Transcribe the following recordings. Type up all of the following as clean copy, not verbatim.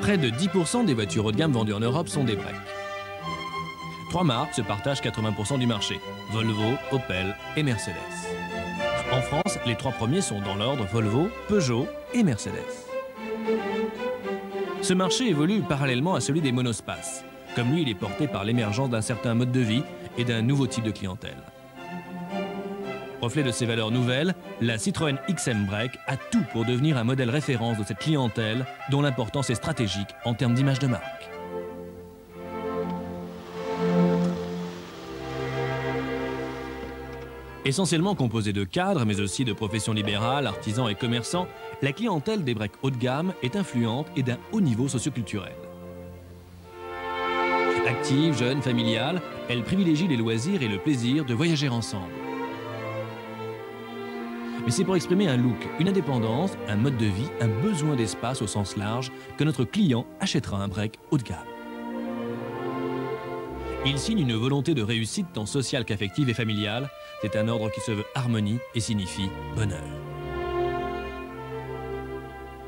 Près de 10% des voitures haut de gamme vendues en Europe sont des breaks. 3 marques se partagent 80% du marché, Volvo, Opel et Mercedes. En France, les 3 premiers sont dans l'ordre Volvo, Peugeot et Mercedes. Ce marché évolue parallèlement à celui des monospaces. Comme lui, il est porté par l'émergence d'un certain mode de vie et d'un nouveau type de clientèle. Reflet de ces valeurs nouvelles, la Citroën XM Break a tout pour devenir un modèle référence de cette clientèle dont l'importance est stratégique en termes d'image de marque. Essentiellement composée de cadres, mais aussi de professions libérales, artisans et commerçants, la clientèle des breaks haut de gamme est influente et d'un haut niveau socioculturel. Active, jeune, familiale, elle privilégie les loisirs et le plaisir de voyager ensemble. Mais c'est pour exprimer un look, une indépendance, un mode de vie, un besoin d'espace au sens large que notre client achètera un break haut de gamme. Il signe une volonté de réussite tant sociale qu'affective et familiale. C'est un ordre qui se veut harmonie et signifie bonheur.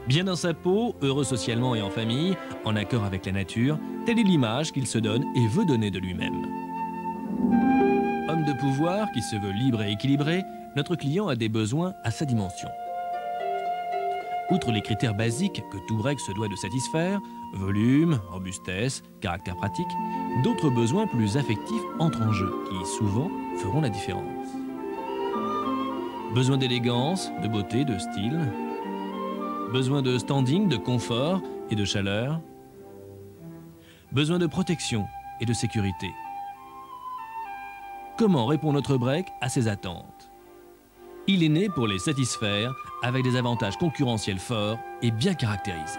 Bien dans sa peau, heureux socialement et en famille, en accord avec la nature, telle est l'image qu'il se donne et veut donner de lui-même. Homme de pouvoir qui se veut libre et équilibré, notre client a des besoins à sa dimension. Outre les critères basiques que tout break se doit de satisfaire, volume, robustesse, caractère pratique, d'autres besoins plus affectifs entrent en jeu, qui souvent feront la différence. Besoin d'élégance, de beauté, de style. Besoin de standing, de confort et de chaleur. Besoin de protection et de sécurité. Comment répond notre break à ces attentes? Il est né pour les satisfaire avec des avantages concurrentiels forts et bien caractérisés.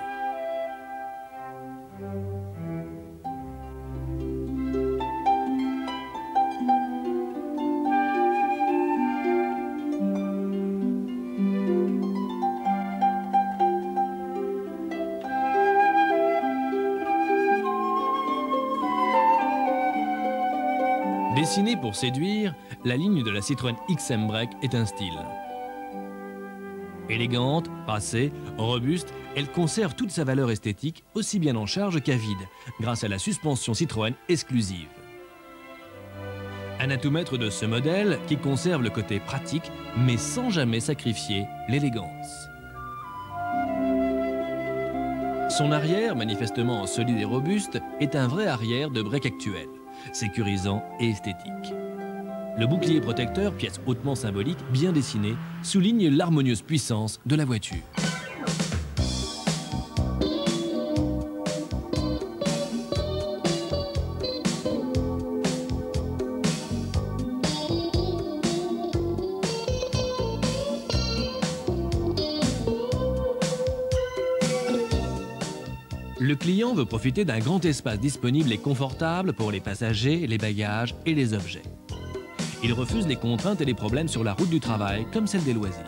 Dessinée pour séduire, la ligne de la Citroën XM Break est un style. Élégante, racée, robuste, elle conserve toute sa valeur esthétique aussi bien en charge qu'à vide, grâce à la suspension Citroën exclusive. Un atout-maître de ce modèle qui conserve le côté pratique, mais sans jamais sacrifier l'élégance. Son arrière, manifestement solide et robuste, est un vrai arrière de break actuel, sécurisant et esthétique. Le bouclier protecteur, pièce hautement symbolique, bien dessinée, souligne l'harmonieuse puissance de la voiture. Le client veut profiter d'un grand espace disponible et confortable pour les passagers, les bagages et les objets. Il refuse les contraintes et les problèmes sur la route du travail, comme celle des loisirs.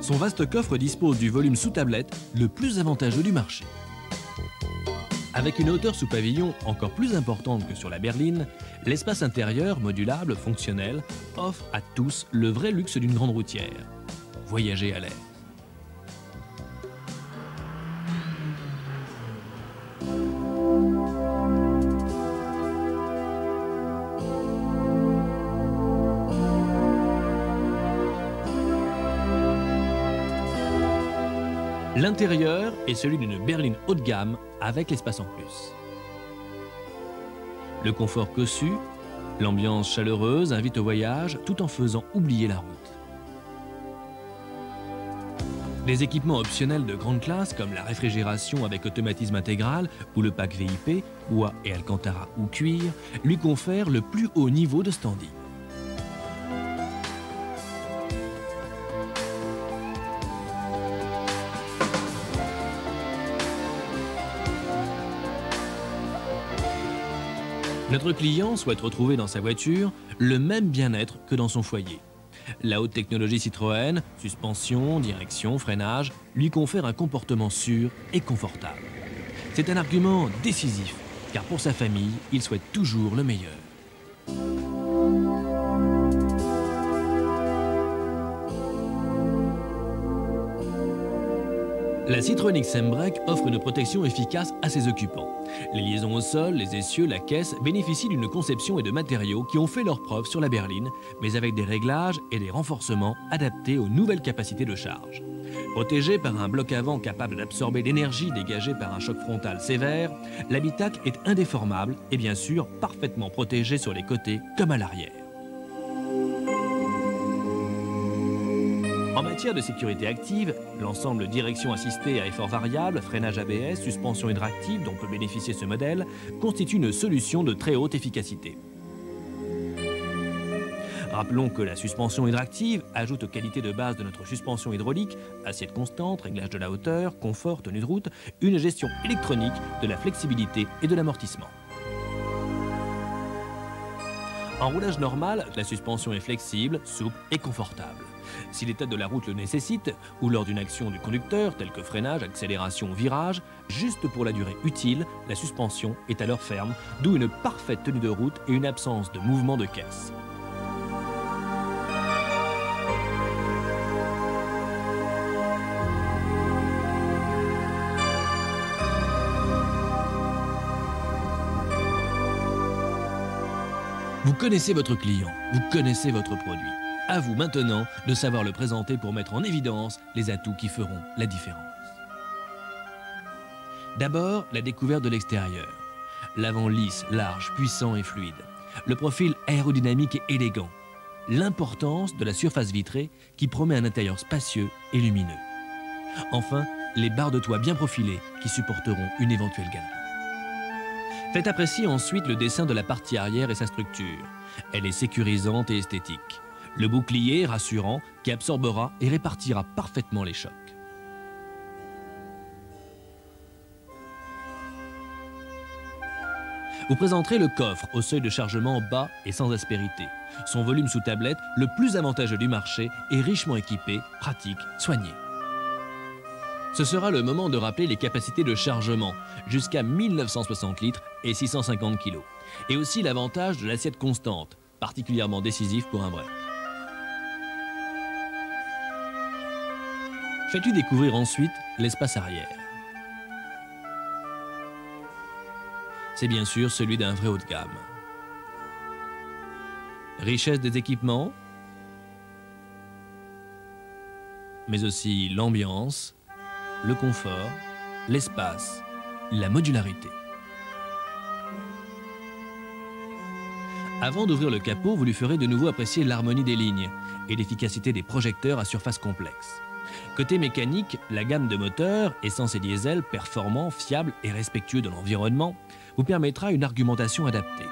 Son vaste coffre dispose du volume sous tablette le plus avantageux du marché. Avec une hauteur sous pavillon encore plus importante que sur la berline, l'espace intérieur, modulable, fonctionnel, offre à tous le vrai luxe d'une grande routière. Voyager à l'air. L'intérieur est celui d'une berline haut de gamme avec l'espace en plus. Le confort cossu, l'ambiance chaleureuse invite au voyage tout en faisant oublier la route. Des équipements optionnels de grande classe comme la réfrigération avec automatisme intégral ou le pack VIP, bois et alcantara ou cuir, lui confèrent le plus haut niveau de standing. Notre client souhaite retrouver dans sa voiture le même bien-être que dans son foyer. La haute technologie Citroën, suspension, direction, freinage, lui confère un comportement sûr et confortable. C'est un argument décisif, car pour sa famille, il souhaite toujours le meilleur. La Citroën XM Break offre une protection efficace à ses occupants. Les liaisons au sol, les essieux, la caisse bénéficient d'une conception et de matériaux qui ont fait leurs preuves sur la berline, mais avec des réglages et des renforcements adaptés aux nouvelles capacités de charge. Protégé par un bloc avant capable d'absorber l'énergie dégagée par un choc frontal sévère, l'habitacle est indéformable et bien sûr parfaitement protégé sur les côtés comme à l'arrière. En matière de sécurité active, l'ensemble direction assistée à effort variable, freinage ABS, suspension hydractive dont peut bénéficier ce modèle constitue une solution de très haute efficacité. Rappelons que la suspension hydractive ajoute aux qualités de base de notre suspension hydraulique, assiette constante, réglage de la hauteur, confort, tenue de route, une gestion électronique de la flexibilité et de l'amortissement. En roulage normal, la suspension est flexible, souple et confortable. Si l'état de la route le nécessite, ou lors d'une action du conducteur, telle que freinage, accélération ou virage, juste pour la durée utile, la suspension est alors ferme, d'où une parfaite tenue de route et une absence de mouvement de caisse. Vous connaissez votre client, vous connaissez votre produit. À vous maintenant de savoir le présenter pour mettre en évidence les atouts qui feront la différence. D'abord, la découverte de l'extérieur. L'avant lisse, large, puissant et fluide. Le profil aérodynamique et élégant. L'importance de la surface vitrée qui promet un intérieur spacieux et lumineux. Enfin, les barres de toit bien profilées qui supporteront une éventuelle galerie. Faites apprécier ensuite le dessin de la partie arrière et sa structure. Elle est sécurisante et esthétique. Le bouclier rassurant qui absorbera et répartira parfaitement les chocs. Vous présenterez le coffre au seuil de chargement bas et sans aspérité. Son volume sous tablette, le plus avantageux du marché, est richement équipé, pratique, soigné. Ce sera le moment de rappeler les capacités de chargement, jusqu'à 1960 litres et 650 kg. Et aussi l'avantage de l'assiette constante, particulièrement décisif pour un break. Faites-lui découvrir ensuite l'espace arrière. C'est bien sûr celui d'un vrai haut de gamme. Richesse des équipements, mais aussi l'ambiance, le confort, l'espace, la modularité. Avant d'ouvrir le capot, vous lui ferez de nouveau apprécier l'harmonie des lignes et l'efficacité des projecteurs à surface complexe. Côté mécanique, la gamme de moteurs, essence et diesel, performants, fiables et respectueux de l'environnement, vous permettra une argumentation adaptée.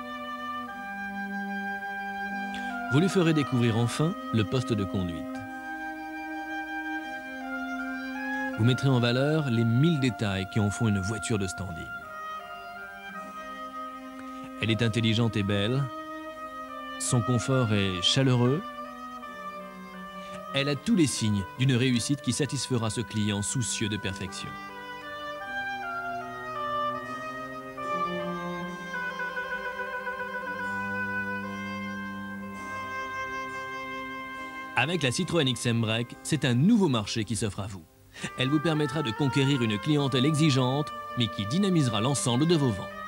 Vous lui ferez découvrir enfin le poste de conduite. Vous mettrez en valeur les 1000 détails qui en font une voiture de standing. Elle est intelligente et belle. Son confort est chaleureux. Elle a tous les signes d'une réussite qui satisfera ce client soucieux de perfection. Avec la Citroën XM Break, c'est un nouveau marché qui s'offre à vous. Elle vous permettra de conquérir une clientèle exigeante, mais qui dynamisera l'ensemble de vos ventes.